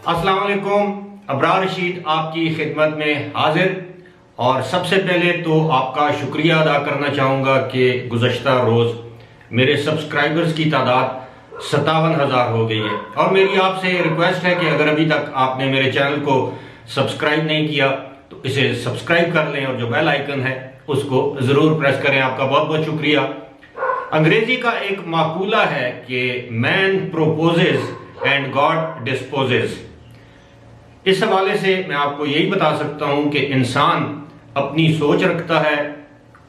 अस्सलाम वालेकुम। अबरार रशीद आपकी खिदमत में हाजिर। और सबसे पहले तो आपका शुक्रिया अदा करना चाहूँगा कि गुज़श्ता रोज़ मेरे सब्सक्राइबर्स की तादाद 57,000 हो गई है। और मेरी आपसे रिक्वेस्ट है कि अगर अभी तक आपने मेरे चैनल को सब्सक्राइब नहीं किया तो इसे सब्सक्राइब कर लें और जो बेल आइकन है उसको ज़रूर प्रेस करें। आपका बहुत बहुत शुक्रिया। अंग्रेजी का एक माकूला है कि man proposes and God disposes. इस हवाले से मैं आपको यही बता सकता हूं कि इंसान अपनी सोच रखता है,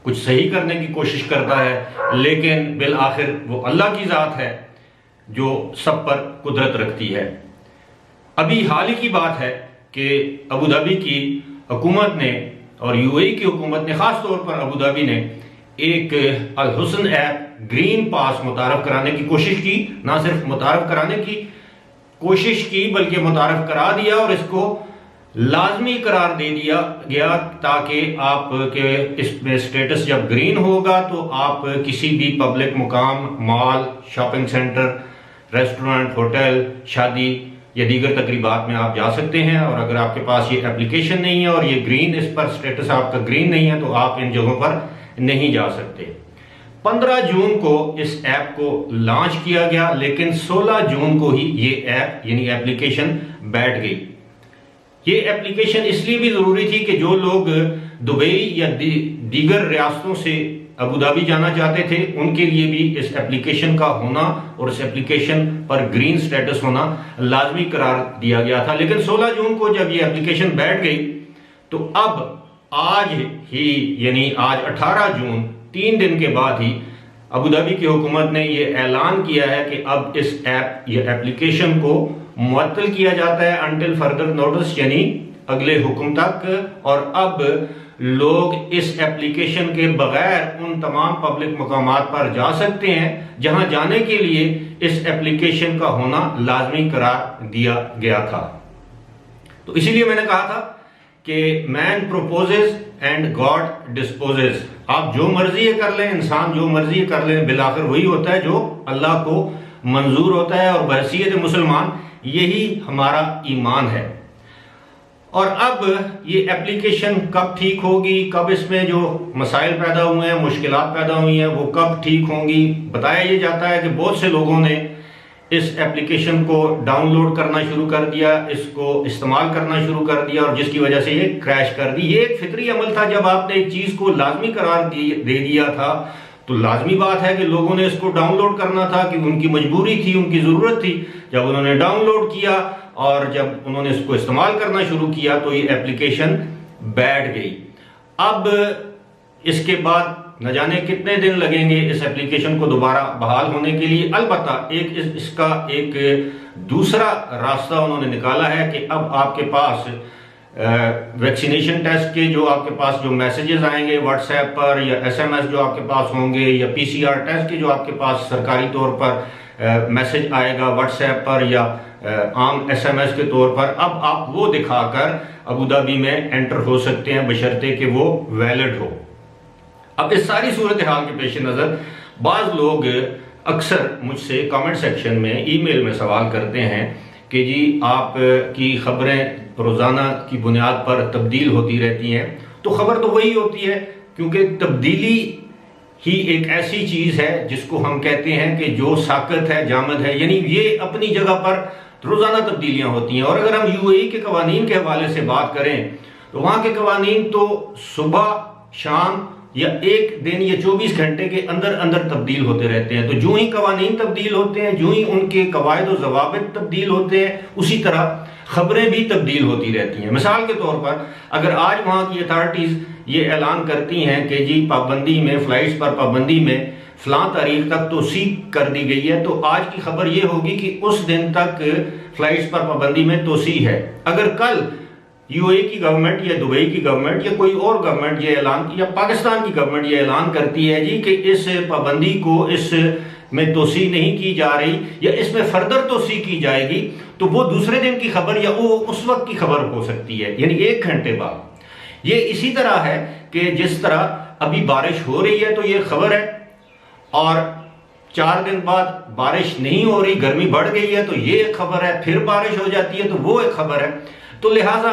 कुछ सही करने की कोशिश करता है, लेकिन बिल आखिर वो अल्लाह की ज़ात है जो सब पर कुदरत रखती है। अभी हाल ही की बात है कि अबू धाबी की हुकूमत ने और यूएई की हुकूमत ने, ख़ास तौर पर अबू धाबी ने एक अल हुस्न ऐप ग्रीन पास मुतारफ कराने की कोशिश की। ना सिर्फ मुतारफ कराने की कोशिश की बल्कि मुतारफ करा दिया और इसको लाजमी करार दे दिया गया ताकि आपके इसमें स्टेटस जब ग्रीन होगा तो आप किसी भी पब्लिक मुकाम, mall, shopping centre, restaurant, hotel, शादी या दीगर तकरीबात में आप जा सकते हैं। और अगर आपके पास ये एप्लीकेशन नहीं है और ये ग्रीन, इस पर स्टेटस आपका ग्रीन नहीं है तो आप इन जगहों पर नहीं जा सकते। 15 जून को इस ऐप को लॉन्च किया गया, लेकिन 16 जून को ही ये ऐप यानी एप्लीकेशन बैठ गई। ये एप्लीकेशन इसलिए भी ज़रूरी थी कि जो लोग दुबई या दीगर रियासतों से अबू धाबी जाना चाहते थे उनके लिए भी इस एप्लीकेशन का होना और इस एप्लीकेशन पर ग्रीन स्टेटस होना लाजमी करार दिया गया था। लेकिन 16 जून को जब ये एप्लीकेशन बैठ गई तो अब आज ही यानी आज 18 जून 3 दिन के बाद ही अबू धाबी की हुकूमत ने यह ऐलान किया है कि अब इस ऐप या एप्लीकेशन को मुअत्तल किया जाता है अंटिल फर्दर नोटिस, यानी अगले हुक्म तक। और अब लोग इस एप्लीकेशन के बगैर उन तमाम पब्लिक मकामात पर जा सकते हैं जहां जाने के लिए इस एप्लीकेशन का होना लाजमी करार दिया गया था। तो इसीलिए मैंने कहा था कि man proposes and God disposes. आप जो मर्जी कर लें, इंसान जो मर्जी कर लें, बिलाखिर वही होता है जो अल्लाह को मंजूर होता है। और बहसीयत मुसलमान यही हमारा ईमान है। और अब ये एप्लीकेशन कब ठीक होगी, कब इसमें जो मसाइल पैदा हुए हैं, मुश्किलात पैदा हुई हैं, वो कब ठीक होंगी। बताया ये जाता है कि बहुत से लोगों ने इस एप्लीकेशन को डाउनलोड करना शुरू कर दिया, इसको इस्तेमाल करना शुरू कर दिया और जिसकी वजह से ये क्रैश कर दी। ये एक फितरी अमल था। जब आपने एक चीज़ को लाजमी करार दे दिया था तो लाजमी बात है कि लोगों ने इसको डाउनलोड करना था, कि उनकी मजबूरी थी, उनकी ज़रूरत थी। जब उन्होंने डाउनलोड किया और जब उन्होंने इसको इस्तेमाल करना शुरू किया तो ये एप्लीकेशन बैठ गई। अब इसके बाद न जाने कितने दिन लगेंगे इस एप्लीकेशन को दोबारा बहाल होने के लिए। अलबत्ता इसका एक दूसरा रास्ता उन्होंने निकाला है कि अब आपके पास वैक्सीनेशन टेस्ट के जो आपके पास जो मैसेजेस आएंगे व्हाट्सएप पर या एसएमएस जो आपके पास होंगे या पीसीआर टेस्ट के जो आपके पास सरकारी तौर पर मैसेज आएगा व्हाट्सएप पर या आम एसएमएस के तौर पर, अब आप वो दिखाकर अबू धाबी में एंटर हो सकते हैं बशर्ते कि वो वैलिड हो। अब इस सारी सूरत हाल के पेश नज़र बाज़ लोग अक्सर मुझसे कमेंट सेक्शन में, ईमेल में सवाल करते हैं कि जी आप की खबरें रोज़ाना की बुनियाद पर तब्दील होती रहती हैं। तो खबर तो वही होती है, क्योंकि तब्दीली ही एक ऐसी चीज़ है जिसको हम कहते हैं कि जो साकत है, जामद है, यानी ये अपनी जगह पर रोज़ाना तब्दीलियाँ होती हैं। और अगर हम यूएई के कवानीन के हवाले से बात करें तो वहाँ के कवानीन तो सुबह, शाम या एक दिन या 24 घंटे के अंदर अंदर तब्दील होते रहते हैं। तो जो ही कवानीन तब्दील होते हैं, जो ही उनके कवायद और ज़वाबित तब्दील होते हैं, उसी तरह खबरें भी तब्दील होती रहती हैं। मिसाल के तौर पर अगर आज वहाँ की अथॉरिटीज़ ये ऐलान करती हैं कि जी पाबंदी में, फ़्लाइट्स पर पाबंदी में फ़लाँ तारीख तक तोसी कर दी गई है, तो आज की खबर ये होगी कि उस दिन तक फ़्लाइट्स पर पाबंदी में तोसी है। अगर कल यूएई की गवर्नमेंट या दुबई की गवर्नमेंट या कोई और गवर्नमेंट ये ऐलान, या पाकिस्तान की गवर्नमेंट ये ऐलान करती है जी कि इस पाबंदी को, इस में तोसी नहीं की जा रही या इसमें फर्दर तोसी की जाएगी, तो वो दूसरे दिन की खबर या वो उस वक्त की खबर हो सकती है, यानी 1 घंटे बाद। ये इसी तरह है कि जिस तरह अभी बारिश हो रही है तो ये खबर है, और 4 دن بعد بارش نہیں ہو رہی، گرمی بڑھ گئی ہے تو یہ ایک خبر ہے، پھر بارش ہو جاتی ہے تو وہ ایک خبر ہے۔ تو لہٰذا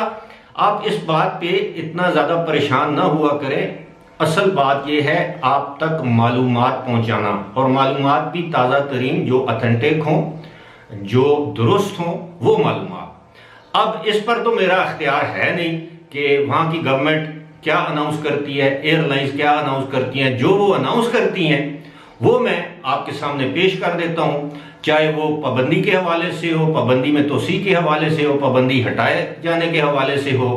آپ اس بات پہ اتنا زیادہ پریشان نہ ہوا کریں۔ اصل بات یہ ہے آپ تک معلومات پہنچانا، اور معلومات بھی تازہ ترین، جو اتھینٹک ہوں، جو درست ہوں، وہ معلومات۔ اب اس پر تو میرا اختیار ہے نہیں کہ وہاں کی گورنمنٹ کیا اناؤنس کرتی ہے، ایئر لائنز کیا اناؤنس کرتی ہیں۔ جو وہ اناؤنس کرتی ہیں وہ میں آپ کے سامنے پیش کر دیتا ہوں، چاہے وہ پابندی کے حوالے سے ہو، پابندی میں توسیع کے حوالے سے ہو، پابندی ہٹائے جانے کے حوالے سے ہو،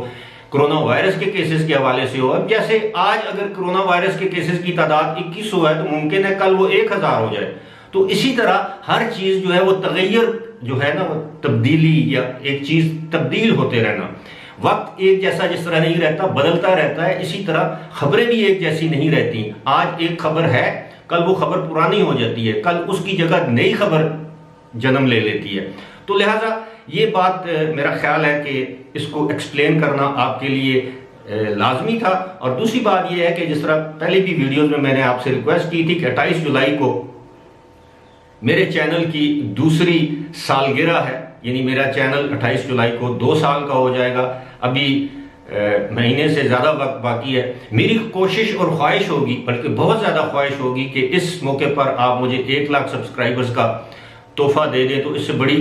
کرونا وائرس کے کیسز کے حوالے سے ہو۔ اب جیسے آج اگر کرونا وائرس کے کیسز کی تعداد 2100 ہے تو ممکن ہے کل وہ 1000 ہو جائے۔ تو اسی طرح ہر چیز جو ہے وہ تغیر جو ہے نا، وہ تبدیلی، یا ایک چیز تبدیل ہوتے رہنا، وقت ایک جیسا جس طرح نہیں رہتا، بدلتا رہتا ہے، اسی طرح خبریں بھی ایک جیسی نہیں رہتی۔ آج ایک خبر ہے، کل وہ خبر پرانی ہو جاتی ہے، کل اس کی جگہ نئی خبر جنم لے لیتی ہے۔ تو لہٰذا یہ بات میرا خیال ہے کہ اس کو ایکسپلین کرنا آپ کے لیے لازمی تھا۔ اور دوسری بات یہ ہے کہ جس طرح پہلے بھی ویڈیوز میں نے آپ سے ریکویسٹ کی تھی کہ 28 جولائی کو میرے چینل کی دوسری سالگرہ ہے، یعنی میرا چینل 28 جولائی کو 2 سال کا ہو جائے گا۔ ابھی مہینے سے زیادہ وقت باقی ہے۔ میری کوشش اور خواہش ہوگی، بلکہ بہت زیادہ خواہش ہوگی کہ اس موقع پر آپ مجھے 1 لاکھ سبسکرائبرز کا تحفہ دے دیں، تو اس سے بڑی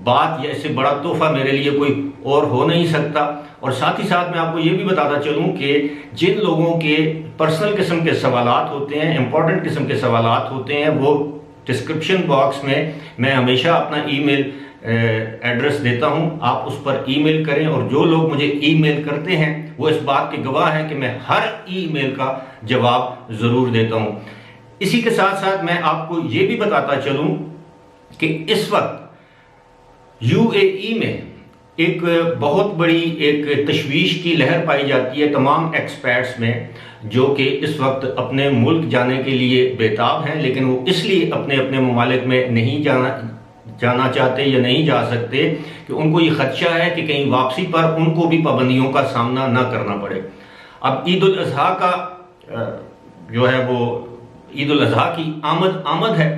بات یا اس سے بڑا تحفہ میرے لیے کوئی اور ہو نہیں سکتا۔ اور ساتھ ہی ساتھ میں آپ کو یہ بھی بتاتا چلوں کہ جن لوگوں کے پرسنل قسم کے سوالات ہوتے ہیں، امپورٹنٹ قسم کے سوالات ہوتے ہیں، وہ ڈسکرپشن باکس میں ہمیشہ اپنا ای میل ایڈریس دیتا ہوں، آپ اس پر ای میل کریں۔ اور جو لوگ مجھے ای میل کرتے ہیں وہ اس بات کے گواہ ہیں کہ میں ہر ای میل کا جواب ضرور دیتا ہوں۔ اسی کے ساتھ ساتھ میں آپ کو یہ بھی بتاتا چلوں کہ اس وقت یو اے ای میں ایک بہت بڑی ایک تشویش کی لہر پائی جاتی ہے تمام ایکسپیرٹس میں، جو کہ اس وقت اپنے ملک جانے کے لیے بےتاب ہیں، لیکن وہ اس لیے اپنے ممالک میں نہیں جانا چاہتے یا نہیں جا سکتے کہ ان کو یہ خدشہ ہے کہ کہیں واپسی پر ان کو بھی پابندیوں کا سامنا نہ کرنا پڑے۔ اب عید الاضحیٰ کا جو ہے وہ عید الاضحیٰ کی آمد ہے۔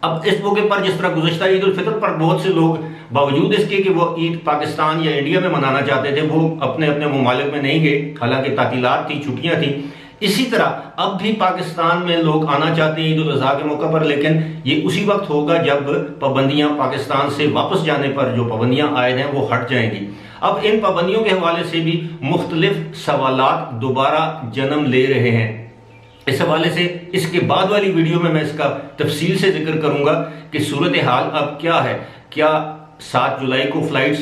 اب اس موقع پر جس طرح گزشتہ عید الفطر پر بہت سے لوگ باوجود اس کے کہ وہ عید پاکستان یا انڈیا میں منانا چاہتے تھے، وہ اپنے ممالک میں نہیں گئے، حالانکہ تعطیلات تھی، چھٹیاں تھیں۔ اسی طرح اب بھی پاکستان میں لوگ آنا چاہتے ہیں عید الاضحیٰ کے موقع پر، لیکن یہ اسی وقت ہوگا جب پابندیاں پاکستان سے واپس جانے پر جو پابندیاں عائد ہیں وہ ہٹ جائیں گی۔ اب ان پابندیوں کے حوالے سے بھی مختلف سوالات دوبارہ جنم لے رہے ہیں۔ اس حوالے سے اس کے بعد والی ویڈیو میں اس کا تفصیل سے ذکر کروں گا کہ صورتحال اب کیا ہے۔ کیا 7 جولائی کو فلائٹس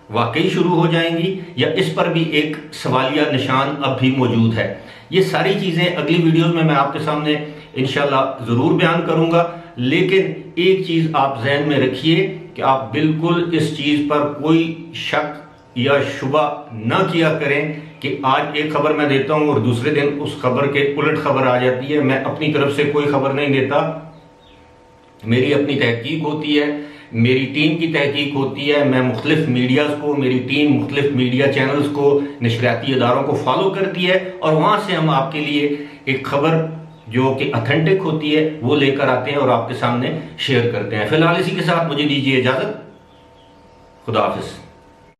واقعی شروع ہو جائیں گی، یا اس پر بھی ایک سوالیہ نشان اب بھی موجود ہے؟ یہ ساری چیزیں اگلی ویڈیوز میں آپ کے سامنے انشاءاللہ ضرور بیان کروں گا، لیکن ایک چیز آپ ذہن میں رکھیے کہ آپ بالکل اس چیز پر کوئی شک یا شبہ نہ کیا کریں کہ آج ایک خبر میں دیتا ہوں اور دوسرے دن اس خبر کے الٹ خبر آ جاتی ہے۔ میں اپنی طرف سے کوئی خبر نہیں دیتا، میری اپنی تحقیق ہوتی ہے، میری ٹیم کی تحقیق ہوتی ہے، میں مختلف میڈیاز کو، میری ٹیم مختلف میڈیا چینلز کو، نشریاتی اداروں کو فالو کرتی ہے، اور وہاں سے ہم آپ کے لیے ایک خبر جو کہ اتھینٹک ہوتی ہے وہ لے کر آتے ہیں اور آپ کے سامنے شیئر کرتے ہیں۔ فی الحال اسی کے ساتھ مجھے دیجیے اجازت، خدا حافظ۔